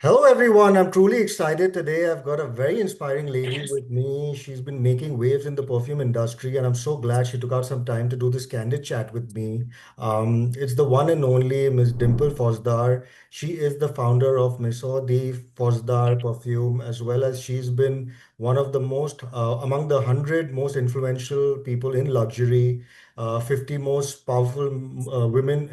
Hello, everyone. I'm truly excited today. I've got a very inspiring lady with me. She's been making waves in the perfume industry, and I'm so glad she took out some time to do this candid chat with me. It's the one and only Miss Dimple Fouzdar. She is the founder of Maison de Fouzdar perfume, as well as she's been one of the among the 100 most influential people in luxury. 50 most powerful women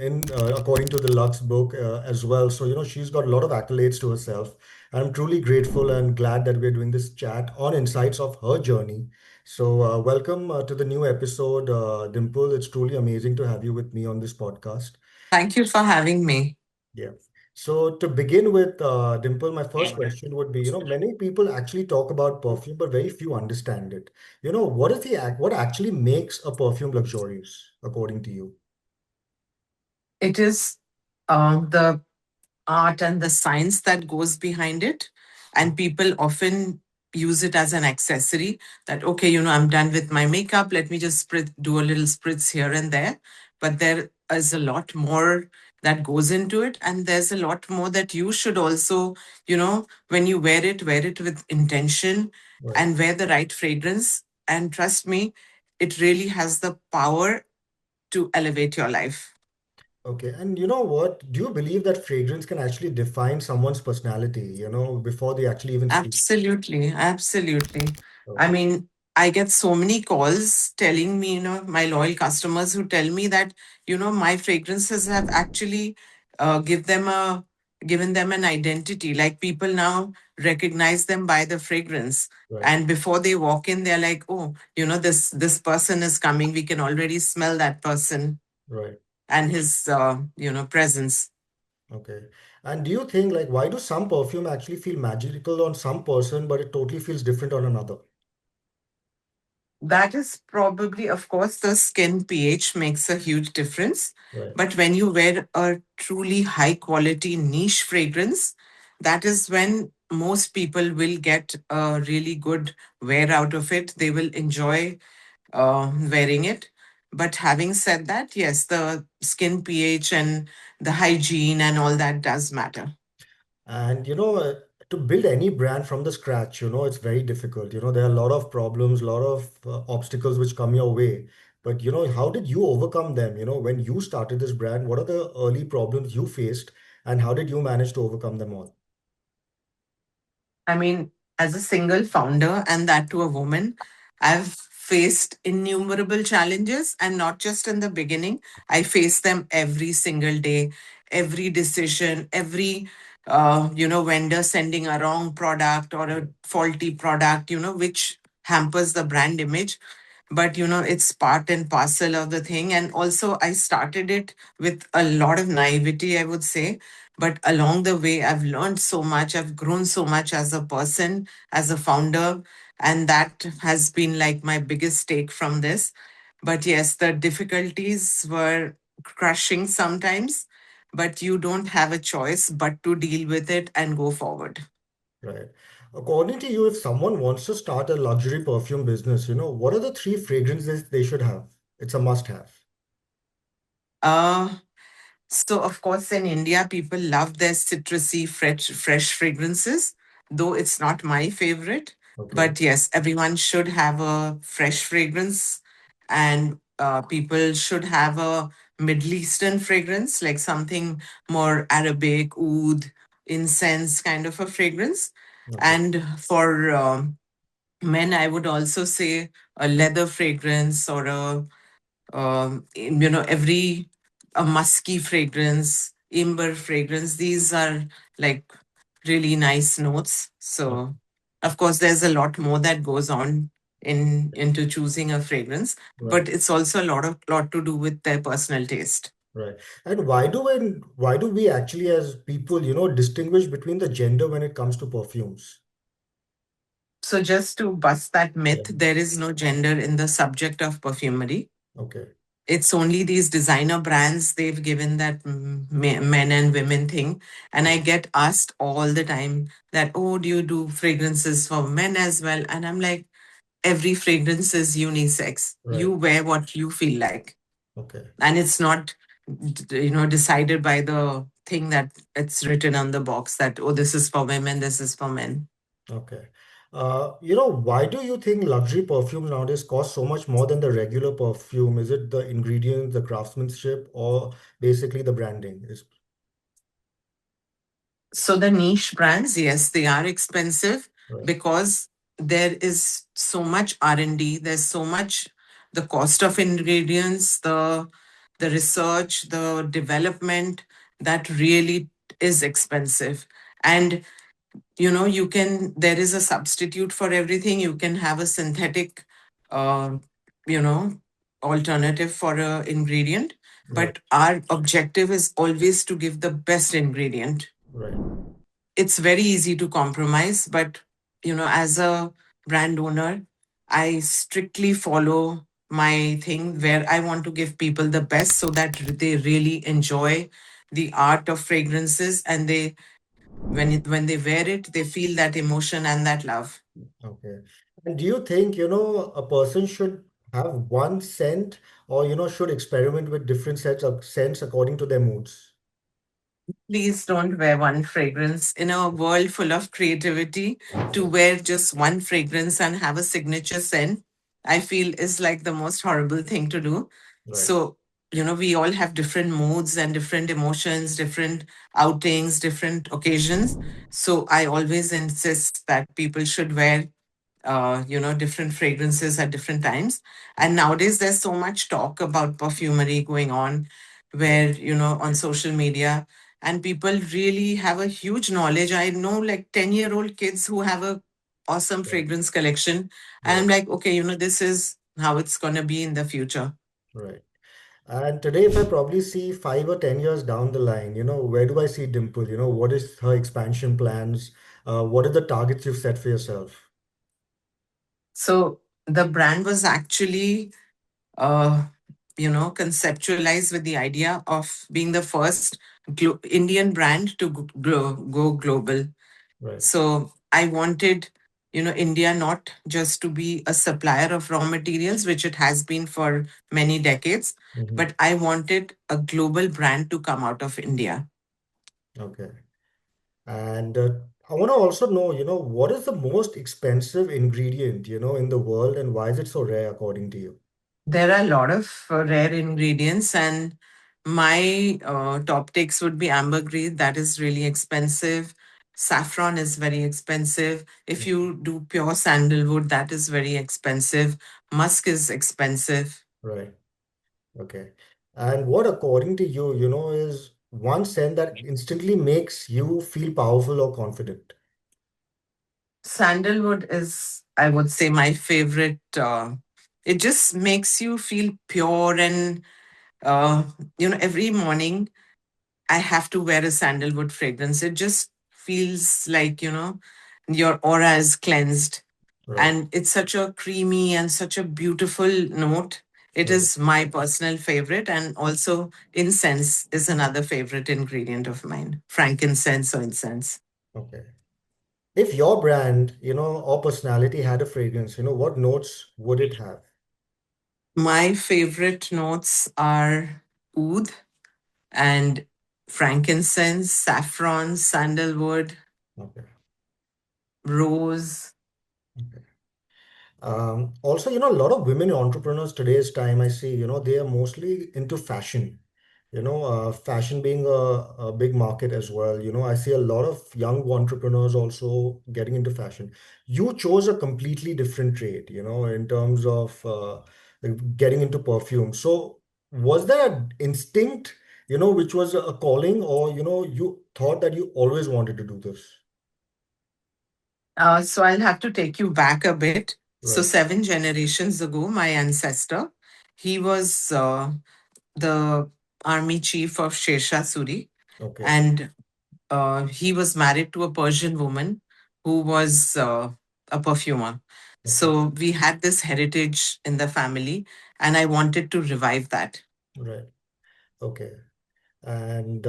according to the Lux book as well. So, she's got a lot of accolades to herself. I'm truly grateful and glad that we're doing this chat on insights of her journey. So, welcome to the new episode, Dimple. It's truly amazing to have you with me on this podcast. Thank you for having me. Yeah. So to begin with, Dimple, my first question would be, many people actually talk about perfume, but very few understand it. What actually makes a perfume luxurious, according to you? It is the art and the science that goes behind it. And people often use it as an accessory that, okay, I'm done with my makeup. Let me just do a little spritz here and there. But there is a lot more that goes into it. And there's a lot more that you should also, when you wear it with intention Right. and wear the right fragrance. And trust me, it really has the power to elevate your life. Okay. And you know what? Do you believe that fragrance can actually define someone's personality, before they actually even speak? Absolutely, absolutely. I Okay. mean, I get so many calls telling me, my loyal customers who tell me that, my fragrances have actually given them an identity. Like people now recognize them by the fragrance. Right. And before they walk in, they're like, oh, this person is coming. We can already smell that person Right. and his presence. Okay. And do you think, like, why do some perfume actually feel magical on some person, but it totally feels different on another? That is probably, of course, the skin pH makes a huge difference. Right. But when you wear a truly high quality niche fragrance, that is when most people will get a really good wear out of it. They will enjoy wearing it. But having said that, yes, the skin pH and the hygiene and all that does matter. And to build any brand from the scratch, it's very difficult. There are a lot of problems, a lot of obstacles which come your way. But how did you overcome them? When you started this brand, what are the early problems you faced, and how did you manage to overcome them all? I mean, as a single founder and that to a woman, I've faced innumerable challenges and not just in the beginning. I face them every single day, every decision, every vendor sending a wrong product or a faulty product, which hampers the brand image. But it's part and parcel of the thing. And also I started it with a lot of naivety, I would say, but along the way I've learned so much, I've grown so much as a person, as a founder, and that has been like my biggest take from this. But yes, the difficulties were crushing sometimes, but you don't have a choice but to deal with it and go forward. Right. According to you, if someone wants to start a luxury perfume business, what are the three fragrances they should have? It's a must-have. uh So, of course, in India, people love their citrusy, fresh fragrances, though it's not my favorite. Okay. But yes, everyone should have a fresh fragrance, and people should have a Middle Eastern fragrance, like something more Arabic, oud, incense kind of a fragrance. Okay. And for men, I would also say a leather fragrance or every a musky fragrance, amber fragrance. These are like really nice notes. Okay. So, of course, there's a lot more that goes on into choosing a fragrance, Right. but it's also a lot to do with their personal taste. Right. And why do we actually as people, distinguish between the gender when it comes to perfumes? So, just to bust that Yeah. myth, there is no gender in the subject of perfumery. Okay. It's only these designer brands they've given that men and women thing. And I get asked all the time that, oh, do you do fragrances for men as well? And I'm like, every fragrance is unisex. You Right. wear what you feel like. Okay. And it's not decided by the thing that it's written on the box that, oh, this is for women, this is for men. Okay. Why do you think luxury perfume nowadays costs so much more than the regular perfume? Is it the ingredients, the craftsmanship, or basically the branding? So the niche brands, yes, they are expensive Right, because there is so much R&D, there's so much, the cost of ingredients, the research, the development, that really is expensive. And you can, there is a substitute for everything. You can have a synthetic uh, you know alternative for a ingredient, right, but our objective is always to give the best ingredient. right. It's very easy to compromise, but as a brand owner, I strictly follow my thing where I want to give people the best so that they really enjoy the art of fragrances, and they, when they wear it, they feel that emotion and that love. Okay. And do you think, a person should have one scent or, should experiment with different sets of scents according to their moods? Please don't wear one fragrance. In a world full of creativity, to Right, wear just one fragrance and have a signature scent, I feel is like the most horrible thing to do. right, So, we all have different moods and different emotions, different outings, different occasions. So, I always insist that people should wear different fragrances at different times. And nowadays, there's so much talk about perfumery going on, right, where, on social media, and people really have a huge knowledge. I know like 10-year-old kids who have a awesome right, fragrance collection. And I'm right, like, okay, this is how it's going to be in the future. right. And today, if I probably see 5 or 10 years down the line, where do I see Dimple? What is her expansion plans? What are the targets you've set for yourself? So the brand was actually uh, conceptualized with the idea of being the first Indian brand to go global. Right. So I wanted, India not just to be a supplier of raw materials, which it has been for many decades, Hmm. but I wanted a global brand to come out of India. Okay. And I want to also know, what is the most expensive ingredient, in the world and why is it so rare according to you? There are a lot of rare ingredients, and my top takes would be ambergris, that is really expensive. Saffron is very expensive. If you do pure sandalwood, that is very expensive. Musk is expensive. Right. Okay. And what, according to you, is one scent that instantly makes you feel powerful or confident? Sandalwood is, I would say, my favorite. It just makes you feel pure, and uh, every morning I have to wear a sandalwood fragrance. It just feels like, your aura is cleansed. Right. And it's such a creamy and such a beautiful note. It Right. is my personal favorite. And also, incense is another favorite ingredient of mine, frankincense or incense. Okay. If your brand, or personality had a fragrance, what notes would it have? My favorite notes are oud and frankincense, saffron, sandalwood, Okay. rose. Okay. Also, a lot of women entrepreneurs today's time, I see, they are mostly into fashion. Fashion being a big market as well. I see a lot of young entrepreneurs also getting into fashion. You chose a completely different trade, in terms of getting into perfume. So, was there an instinct, which was a calling, or, you thought that you always wanted to do this? So I'll have to take you back a bit. So Right. 7 generations ago, my ancestor, he was the army chief of Sher Suri, Okay. and he was married to a Persian woman who was a perfumer. Okay. So we had this heritage in the family, and I wanted to revive that. Right. Okay. And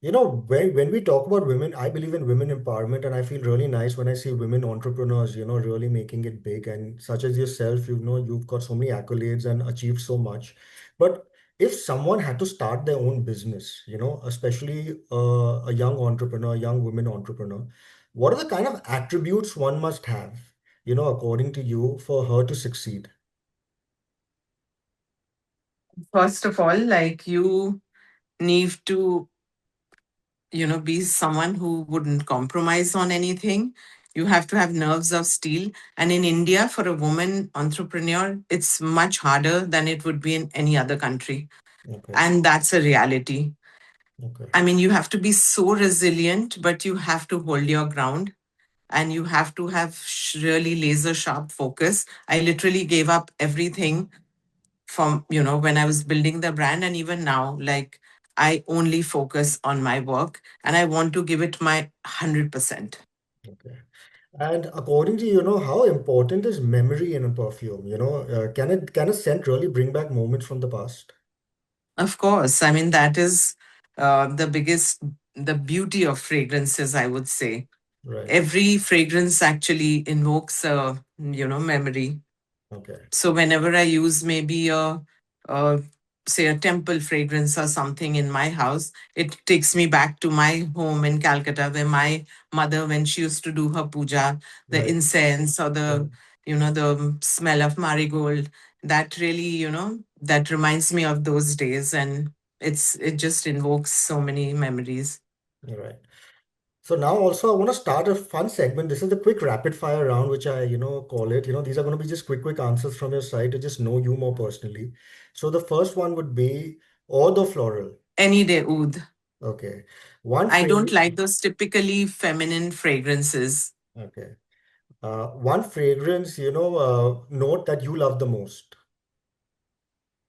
when we talk about women, I believe in women empowerment, and I feel really nice when I see women entrepreneurs, really making it big. And such as yourself, you've got so many accolades and achieved so much. But If someone had to start their own business, especially a young entrepreneur, a young women entrepreneur, what are the kind of attributes one must have, according to you, for her to succeed? First of all, like you need to, be someone who wouldn't compromise on anything. You have to have nerves of steel. And in India, for a woman entrepreneur, it's much harder than it would be in any other country. Okay, And that's a reality. okay, I mean, you have to be so resilient, but you have to hold your ground and you have to have really laser sharp focus. I literally gave up everything from, when I was building the brand, and even now, like, I only focus on my work and I want to give it my 100%. okay. And according to you, how important is memory in a perfume? Can a scent really bring back moments from the past? Of course, I mean, that is the biggest, the beauty of fragrances, I would say. Right. Every fragrance actually invokes a, memory. Okay. So whenever I use maybe a say a temple fragrance or something in my house, it takes me back to my home in Calcutta, where my mother, when she used to do her puja, the Right. incense or Right. the smell of marigold, that really, that reminds me of those days, and it just invokes so many memories. Right. So now also I want to start a fun segment. This is the quick rapid fire round, which I, call it. These are going to be just quick answers from your side to just know you more personally. So the first one would be eau de floral. Any day oud. Okay. One I don't fragrance. like those typically feminine fragrances. Okay. One fragrance, note that you love the most.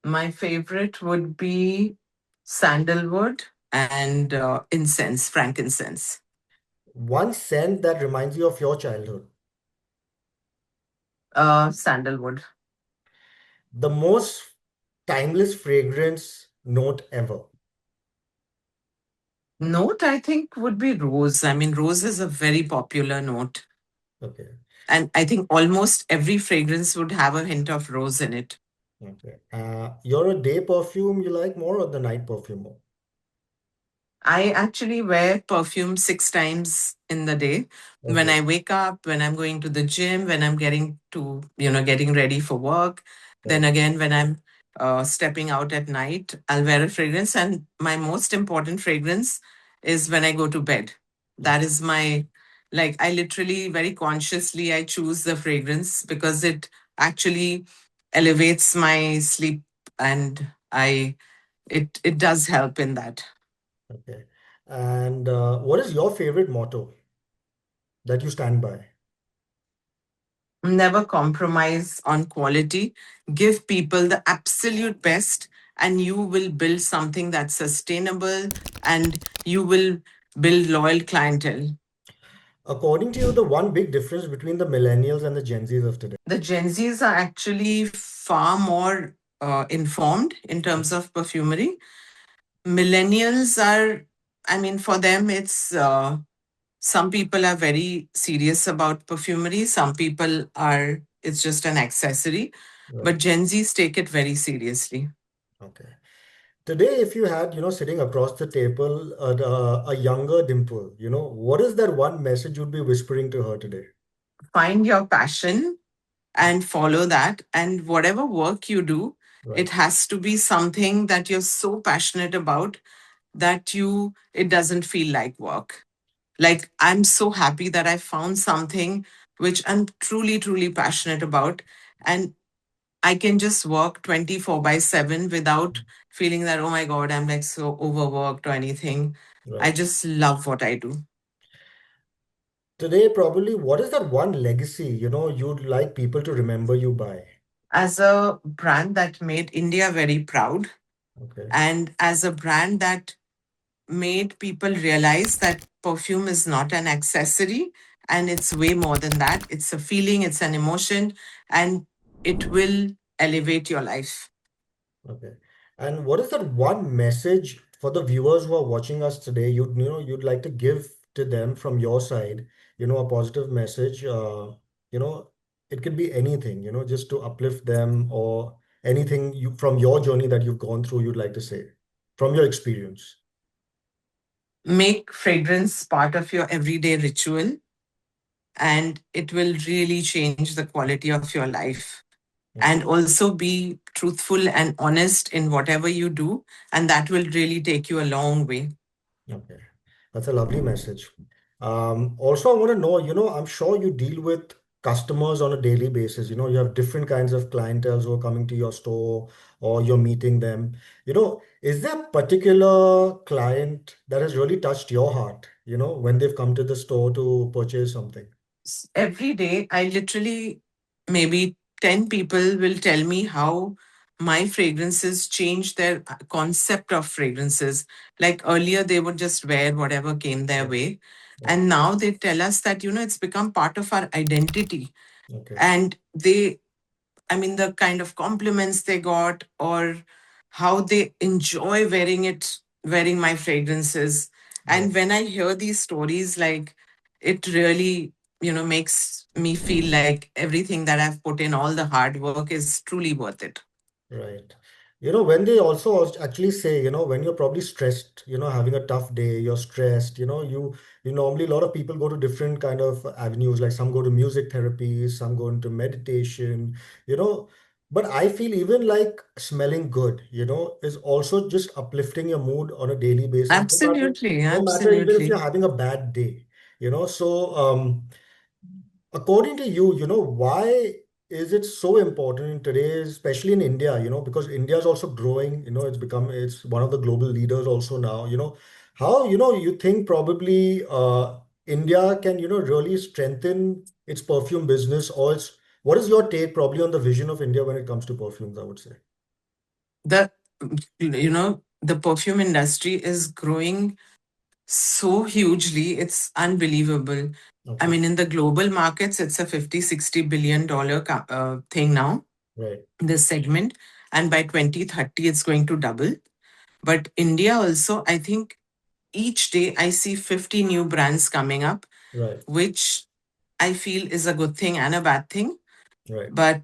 My favorite would be sandalwood and incense, frankincense. One scent that reminds you of your childhood. Sandalwood. The most timeless fragrance note ever. Note, I think, would be rose. I mean, rose is a very popular note. Okay. And I think almost every fragrance would have a hint of rose in it. Okay. You're a day perfume you like more or the night perfume more? I actually wear perfume 6 times in the day. When Okay. I wake up, when I'm going to the gym, when I'm getting to, getting ready for work. Then Right. again, when I'm stepping out at night, I'll wear a fragrance. And my most important fragrance is when I go to bed. That Okay. is my, like, I literally very consciously, I choose the fragrance because it actually elevates my sleep, and it does help in that. Okay. And what is your favorite motto that you stand by? Never compromise on quality. Give people the absolute best, and you will build something that's sustainable, and you will build loyal clientele. According to you, the one big difference between the millennials and the Gen Zs of today. The Gen Zs are actually far more informed in terms of perfumery. Millennials are, I mean, for them, it's some people are very serious about perfumery, some people are, it's just an accessory, Right. but Gen Zs take it very seriously. Okay. Today, if you had, sitting across the table, a younger Dimple, what is that one message you'd be whispering to her today? Find your passion and follow that. And whatever work you do, it Right. has to be something that you're so passionate about that it doesn't feel like work. Like, I'm so happy that I found something which I'm truly, truly passionate about. And I can just work 24 by 7 without feeling that, oh my God, I'm like so overworked or anything. I Right. just love what I do. Today, probably, what is that one legacy, you'd like people to remember you by? As a brand that made India very proud, Okay. and as a brand that made people realize that perfume is not an accessory and it's way more than that. It's a feeling, it's an emotion, and it will elevate your life. Okay. And what is that one message for the viewers who are watching us today you'd like to give to them from your side, a positive message, you know, it could be anything, just to uplift them or anything you from your journey that you've gone through you'd like to say from your experience? Make fragrance part of your everyday ritual, and it will really change the quality of your life. And Okay. also be truthful and honest in whatever you do, and that will really take you a long way. Okay, that's a lovely message. Also, I want to know, I'm sure you deal with customers on a daily basis. You have different kinds of clientels who are coming to your store or you're meeting them. Is there a particular client that has really touched your heart, when they've come to the store to purchase something? Every day, I literally, maybe 10 people will tell me how my fragrances changed their concept of fragrances. Like earlier, they would just wear whatever came their Right, way. right. And now they tell us that, it's become part of our identity. Okay, And I mean, the kind of compliments they got, or how they enjoy wearing my fragrances. right, And when I hear these stories, like, it really, makes me feel like everything that I've put in, all the hard work, is truly worth it. right. When they also actually say, when you're probably stressed, having a tough day, you're stressed, you normally a lot of people go to different kind of avenues, like some go to music therapy, some go into meditation, you know, but I feel even like smelling good, is also just uplifting your mood on a daily basis, Absolutely, no matter even if you're absolutely. having a bad day, so according to you, why is it so important in today's, especially in India, because India is also growing, it's one of the global leaders also now, how, you think probably India can, really strengthen its perfume business what is your take probably on the vision of India when it comes to perfumes, I would say? The the perfume industry is growing so hugely, it's unbelievable. I Okay. mean, in the global markets, it's a 50-60 billion dollar thing now, Right. this segment. And by 2030, it's going to double. But India also, I think each day I see 50 new brands coming up, Right. which I feel is a good thing and a bad thing. Right. But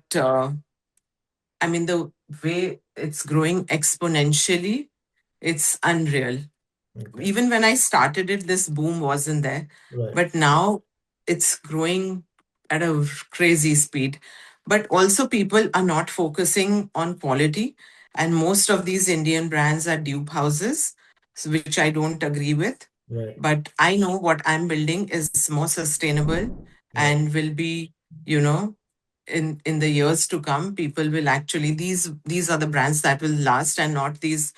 I mean, the way it's growing exponentially, it's unreal. Okay. Even when I started it, this boom wasn't there. Right. But now it's growing at a crazy speed. But also, people are not focusing on quality. And most of these Indian brands are dupe houses, which I don't agree with. Right. But I know what I'm building is more sustainable Right. and will be, you know, in the years to come, people will actually, these are the brands that will last, and not these,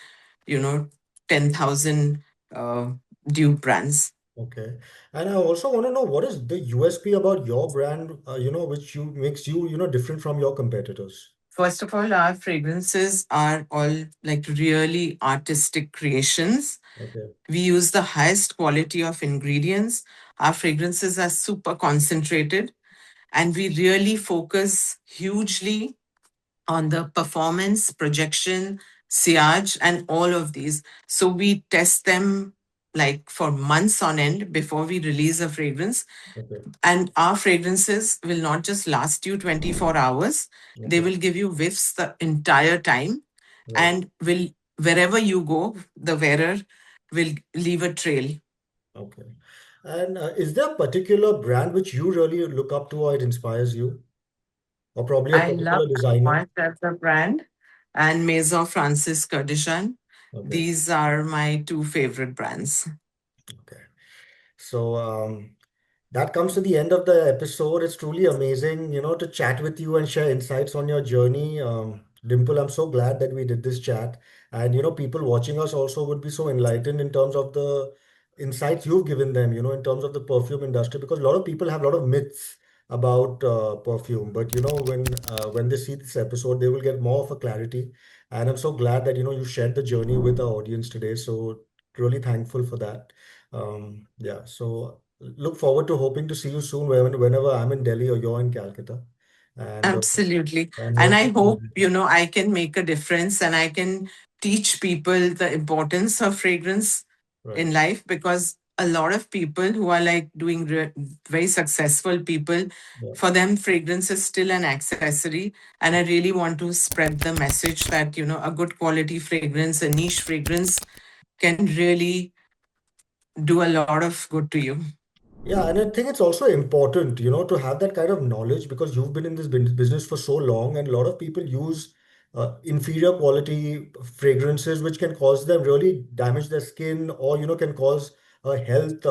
you know 10,000 uh, dupe brands. Okay. And I also want to know what is the USP about your brand, which you makes you, different from your competitors. First of all, our fragrances are all like really artistic creations. Okay. We use the highest quality of ingredients. Our fragrances are super concentrated, and we really focus hugely on the performance, projection, sillage, and all of these. So we test them like for months on end before we release a fragrance. Okay. And our fragrances will not just last you 24 hours, they Okay. will give you whiffs the entire time, Right. and will, wherever you go, the wearer will leave a trail. Okay. And is there a particular brand which you really look up to or it inspires you? Or probably a I love particular designer? Armand as a brand, and Maison Francis Kurdish. Okay. These are my two favorite brands. Okay. So, that comes to the end of the episode. It's truly amazing, to chat with you and share insights on your journey. Dimple, I'm so glad that we did this chat. And, people watching us also would be so enlightened in terms of the insights you've given them, in terms of the perfume industry, because a lot of people have a lot of myths about perfume. But, when they see this episode, they will get more of a clarity. And I'm so glad that, you shared the journey with our audience today. So, really thankful for that. Yeah, so look forward to hoping to see you soon whenever I'm in Delhi or you're in Calcutta. And Absolutely. and And hope I to see hope, you. I can make a difference, and I can teach people the importance of fragrance Right, in life, because a lot of people who are like doing very successful people, Yeah. for them fragrance is still an accessory. And I really want to spread the message that, a good quality fragrance, a niche fragrance, can really do a lot of good to you. Yeah, and I think it's also important, to have that kind of knowledge because you've been in this business for so long, and a lot of people use inferior quality fragrances, which can cause them really damage their skin, or can cause a health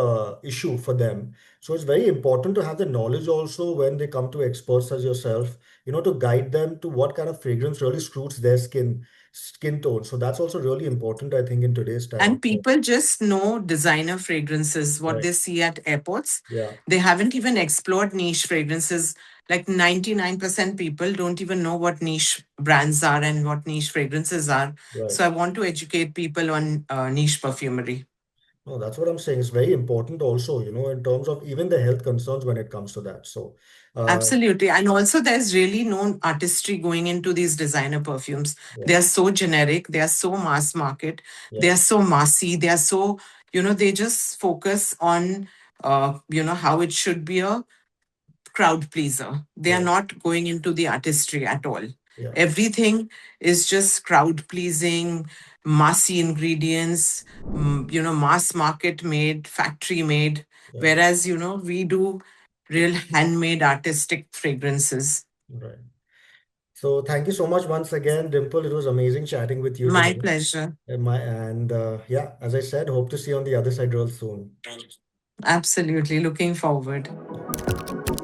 issue for them. So it's very important to have the knowledge also when they come to experts as yourself, to guide them to what kind of fragrance really suits their skin tone. So that's also really important, I think, in today's time. And people just know designer fragrances, what Right. they see at airports. Yeah. They haven't even explored niche fragrances. Like 99% people don't even know what niche brands are and what niche fragrances are. Right. So I want to educate people on niche perfumery. No, that's what I'm saying. It's very important also, in terms of even the health concerns when it comes to that. So, uh, Absolutely. And also, there's really no artistry going into these designer perfumes. yeah, They are so generic, they are so mass market, they yeah, are so massy, they are so, they just focus on, how it should be a crowd pleaser. They are right, not going into the artistry at all. yeah, Everything is just crowd pleasing, massy ingredients, mass market made, factory made. yeah, Whereas, we do real handmade artistic fragrances. right. So, thank you so much once again, Dimple. It was amazing chatting with you My today. pleasure. And yeah, as I said, hope to see you on the other side real soon. Absolutely. Looking forward. Yeah.